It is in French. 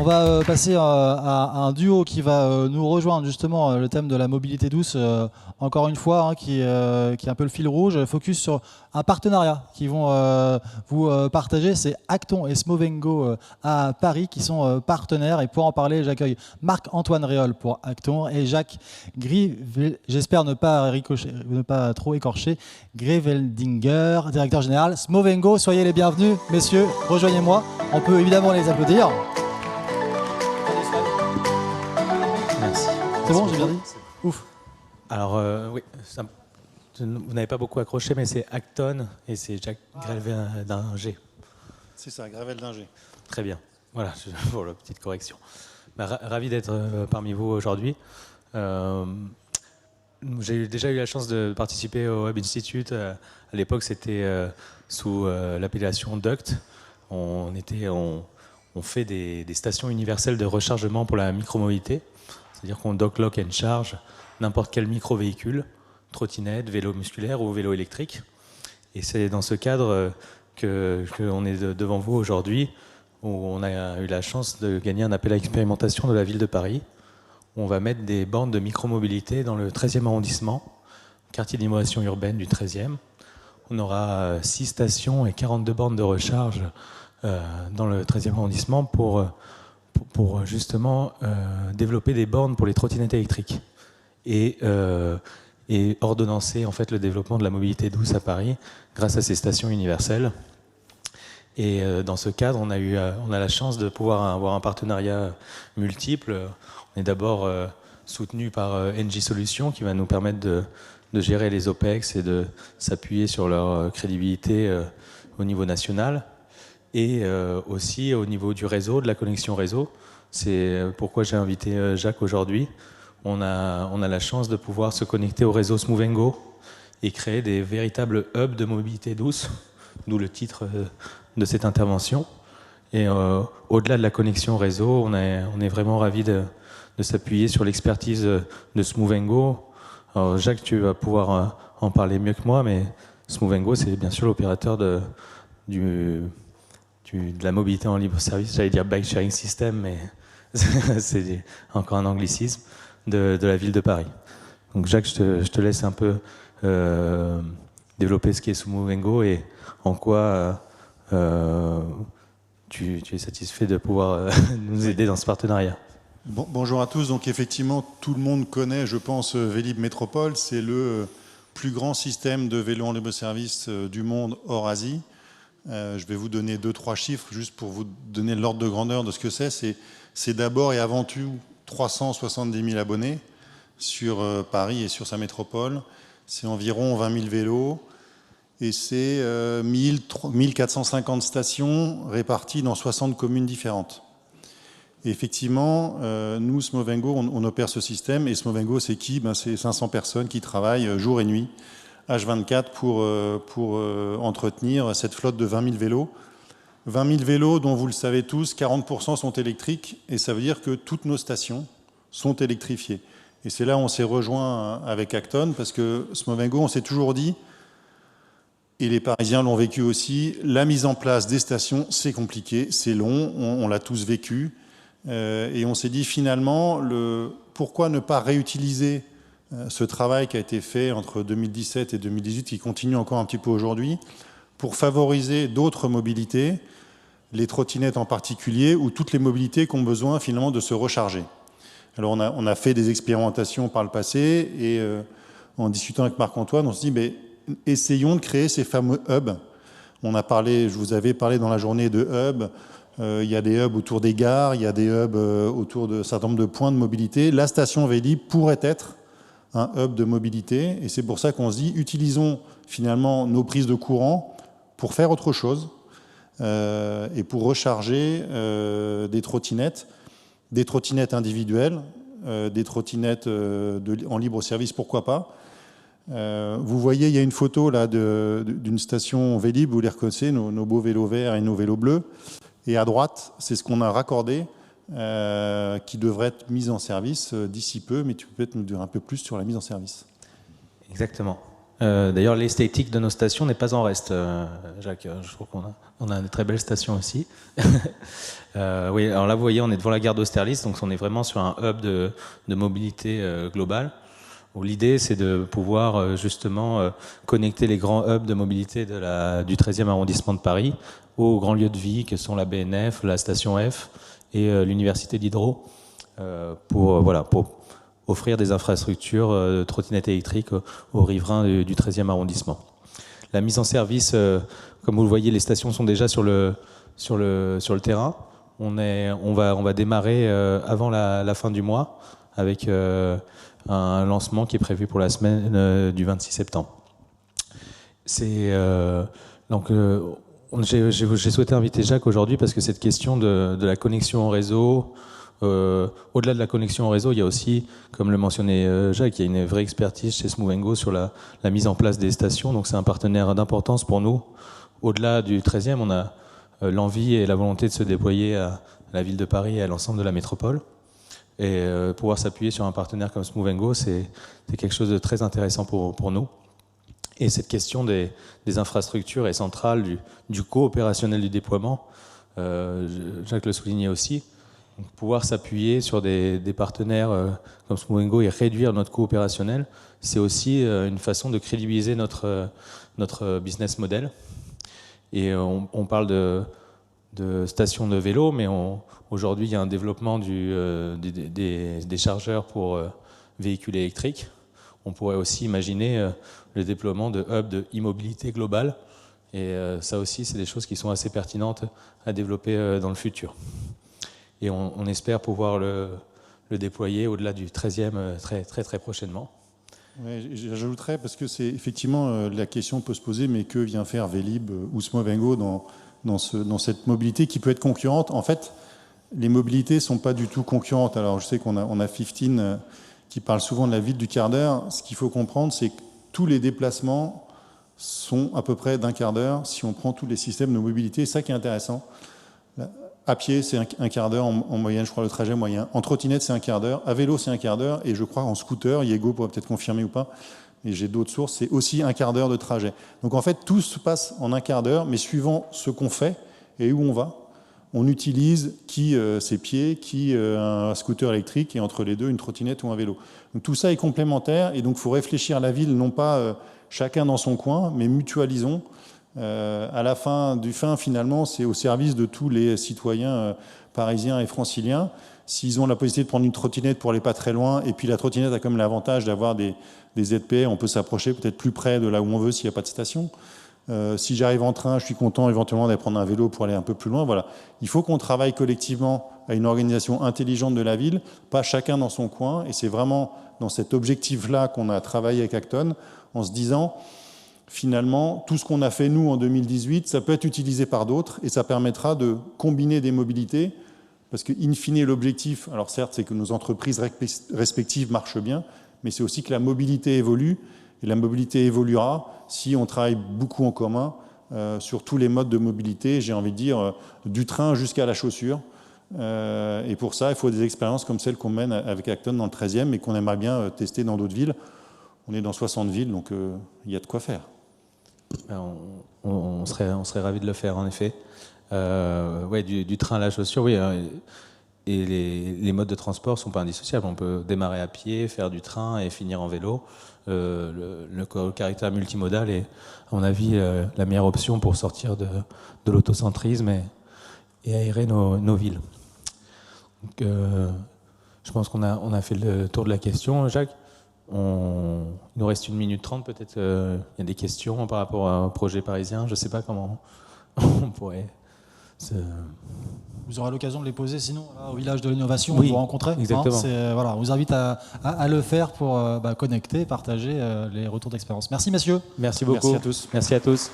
On va passer à un duo qui va nous rejoindre justement le thème de la mobilité douce, encore une fois, hein, qui est un peu le fil rouge, focus sur un partenariat qui vont vous partager. C'est Acton et Smovengo à Paris qui sont partenaires. Et pour en parler, j'accueille Marc-Antoine Réol pour Acton et Jacques Grivel, j'espère ne pas trop écorcher, Greveldinger, directeur général Smovengo. Soyez les bienvenus, messieurs, rejoignez-moi. On peut évidemment les applaudir. Merci. C'est bon, j'ai bien dit? Ouf. Alors, oui, vous n'avez pas beaucoup accroché, mais c'est Acton et c'est Jacques Greveldinger. C'est ça, Greveldinger. Très bien. Voilà, pour la petite correction. Ravi d'être parmi vous aujourd'hui. J'ai déjà eu la chance de participer au Web Institute. À l'époque, c'était sous l'appellation DUCT. On fait des stations universelles de rechargement pour la micromobilité. C'est-à-dire qu'on dock, lock and charge n'importe quel micro-véhicule, trottinette, vélo musculaire ou vélo électrique. Et c'est dans ce cadre qu'on est devant vous aujourd'hui, où on a eu la chance de gagner un appel à expérimentation de la ville de Paris, où on va mettre des bornes de micromobilité dans le 13e arrondissement, quartier d'innovation urbaine du 13e. On aura 6 stations et 42 bornes de recharge dans le 13e arrondissement pour justement développer des bornes pour les trottinettes électriques et ordonnancer en fait le développement de la mobilité douce à Paris grâce à ces stations universelles. Et dans ce cadre, on a la chance de pouvoir avoir un partenariat multiple. On est d'abord soutenu par NG Solutions qui va nous permettre de gérer les OPEX et de s'appuyer sur leur crédibilité au niveau national. Et aussi au niveau du réseau, de la connexion réseau. C'est pourquoi j'ai invité Jacques aujourd'hui. On a la chance de pouvoir se connecter au réseau Smovengo et créer des véritables hubs de mobilité douce, d'où le titre de cette intervention. Et au-delà de la connexion réseau, on est vraiment ravis de s'appuyer sur l'expertise de Smovengo. Alors Jacques, tu vas pouvoir en parler mieux que moi, mais Smovengo, c'est bien sûr l'opérateur de la mobilité en libre service, j'allais dire bike sharing system, mais c'est encore un anglicisme, de la ville de Paris. Donc Jacques, je te laisse un peu développer ce qu'est Smovengo et en quoi tu es satisfait de pouvoir nous aider dans ce partenariat. Bonjour à tous. Donc effectivement, tout le monde connaît, je pense, Vélib Métropole. C'est le plus grand système de vélo en libre service du monde hors Asie. Je vais vous donner 2-3 chiffres juste pour vous donner l'ordre de grandeur de ce que c'est. C'est d'abord et avant tout 370 000 abonnés sur Paris et sur sa métropole. C'est environ 20 000 vélos et c'est 1450 stations réparties dans 60 communes différentes. Et effectivement, nous, Smovengo, on opère ce système. Et Smovengo, c'est qui? C'est 500 personnes qui travaillent jour et nuit H24 pour entretenir cette flotte de 20 000 vélos. 20 000 vélos dont, vous le savez tous, 40% sont électriques, et ça veut dire que toutes nos stations sont électrifiées. Et c'est là où on s'est rejoint avec Acton, parce que Smovengo, on s'est toujours dit, et les Parisiens l'ont vécu aussi, la mise en place des stations, c'est compliqué, c'est long, on l'a tous vécu, et on s'est dit finalement, pourquoi ne pas réutiliser ce travail qui a été fait entre 2017 et 2018, qui continue encore un petit peu aujourd'hui, pour favoriser d'autres mobilités, les trottinettes en particulier, ou toutes les mobilités qui ont besoin finalement de se recharger. Alors on a fait des expérimentations par le passé, et en discutant avec Marc-Antoine, on se dit, mais essayons de créer ces fameux hubs. Je vous avais parlé dans la journée de hubs. Il y a des hubs autour des gares, il y a des hubs autour de certain nombre de points de mobilité. La station Vélib pourrait être un hub de mobilité, et c'est pour ça qu'on se dit, utilisons finalement nos prises de courant pour faire autre chose et pour recharger des trottinettes individuelles, des trottinettes en libre service, pourquoi pas. Vous voyez, il y a une photo là d'une station Vélib, vous les reconnaissez, nos beaux vélos verts et nos vélos bleus. Et à droite, c'est ce qu'on a raccordé, qui devrait être mis en service d'ici peu, mais tu peux peut-être nous dire un peu plus sur la mise en service. Exactement. D'ailleurs, l'esthétique de nos stations n'est pas en reste, Jacques. Je trouve qu'on a de très belles stations aussi. Oui, alors là, vous voyez, on est devant la gare d'Austerlitz, donc on est vraiment sur un hub de mobilité globale, où l'idée, c'est de pouvoir justement connecter les grands hubs de mobilité du 13e arrondissement de Paris aux grands lieux de vie que sont la BNF, la station F et l'Université Diderot, pour offrir des infrastructures de trottinettes électriques aux riverains du 13e arrondissement. La mise en service, comme vous le voyez, les stations sont déjà sur le terrain. On va démarrer avant la fin du mois avec un lancement qui est prévu pour la semaine du 26 septembre. J'ai souhaité inviter Jacques aujourd'hui parce que cette question de la connexion au réseau, au-delà de la connexion au réseau, il y a aussi, comme le mentionnait Jacques, il y a une vraie expertise chez Smooth & Go sur la mise en place des stations. Donc c'est un partenaire d'importance pour nous. Au-delà du 13e, on a l'envie et la volonté de se déployer à la ville de Paris et à l'ensemble de la métropole. Et pouvoir s'appuyer sur un partenaire comme Smooth & Go, c'est quelque chose de très intéressant pour nous. Et cette question des infrastructures est centrale du co-opérationnel du déploiement. Jacques le soulignait aussi. Donc, pouvoir s'appuyer sur des partenaires comme Smooth & Go et réduire notre co-opérationnel, c'est aussi une façon de crédibiliser notre business model. Et on parle de stations de vélo, mais aujourd'hui, il y a un développement des chargeurs pour véhicules électriques. On pourrait aussi imaginer le déploiement de hubs de e-mobilité globale. Et ça aussi, c'est des choses qui sont assez pertinentes à développer dans le futur. Et on espère pouvoir le déployer au-delà du 13e très, très, très prochainement. Ouais, j'ajouterais, parce que c'est effectivement la question peut se poser, mais que vient faire Vélib ou Smooth & Go dans cette mobilité qui peut être concurrente. En fait, les mobilités ne sont pas du tout concurrentes. Alors je sais qu'on a 15 qui parle souvent de la ville du quart d'heure. Ce qu'il faut comprendre, c'est que tous les déplacements sont à peu près d'un quart d'heure si on prend tous les systèmes de mobilité. C'est ça qui est intéressant. À pied, c'est un quart d'heure en moyenne, je crois, le trajet moyen. En trottinette, c'est un quart d'heure. À vélo, c'est un quart d'heure. Et je crois en scooter, Yego pourrait peut-être confirmer ou pas, et j'ai d'autres sources, c'est aussi un quart d'heure de trajet. Donc en fait, tout se passe en un quart d'heure, mais suivant ce qu'on fait et où on va, on utilise qui ses pieds, qui un scooter électrique, et entre les deux, une trottinette ou un vélo. Donc tout ça est complémentaire, et donc il faut réfléchir à la ville, non pas chacun dans son coin, mais mutualisons. À la fin, finalement, c'est au service de tous les citoyens parisiens et franciliens. S'ils ont la possibilité de prendre une trottinette pour aller pas très loin, et puis la trottinette a comme l'avantage d'avoir des ZPR, on peut s'approcher peut-être plus près de là où on veut s'il n'y a pas de station. Si j'arrive en train, je suis content éventuellement d'aller prendre un vélo pour aller un peu plus loin. Voilà. Il faut qu'on travaille collectivement à une organisation intelligente de la ville, pas chacun dans son coin. Et c'est vraiment dans cet objectif-là qu'on a travaillé avec Acton, en se disant, finalement, tout ce qu'on a fait nous en 2018, ça peut être utilisé par d'autres et ça permettra de combiner des mobilités. Parce que, in fine, l'objectif, alors certes, c'est que nos entreprises respectives marchent bien, mais c'est aussi que la mobilité évolue. Et la mobilité évoluera si on travaille beaucoup en commun sur tous les modes de mobilité, j'ai envie de dire, du train jusqu'à la chaussure. Et pour ça, il faut des expériences comme celles qu'on mène avec Acton dans le 13e et qu'on aimerait bien tester dans d'autres villes. On est dans 60 villes, donc il y a de quoi faire. On serait ravis de le faire, en effet. Ouais, du train à la chaussure, oui. Et les modes de transport ne sont pas indissociables. On peut démarrer à pied, faire du train et finir en vélo. Le caractère multimodal est, à mon avis, la meilleure option pour sortir de l'autocentrisme et aérer nos villes. Donc, je pense qu'on a fait le tour de la question, Jacques. Il nous reste 1 minute 30, peut-être. Il y a des questions par rapport à un projet parisien. Je ne sais pas comment on pourrait... Vous aurez l'occasion de les poser, sinon, là, au village de l'innovation, oui, vous rencontrez. Exactement. Voilà, on vous invite à le faire pour connecter, partager les retours d'expérience. Merci, messieurs. Merci beaucoup. Merci à tous. Merci à tous.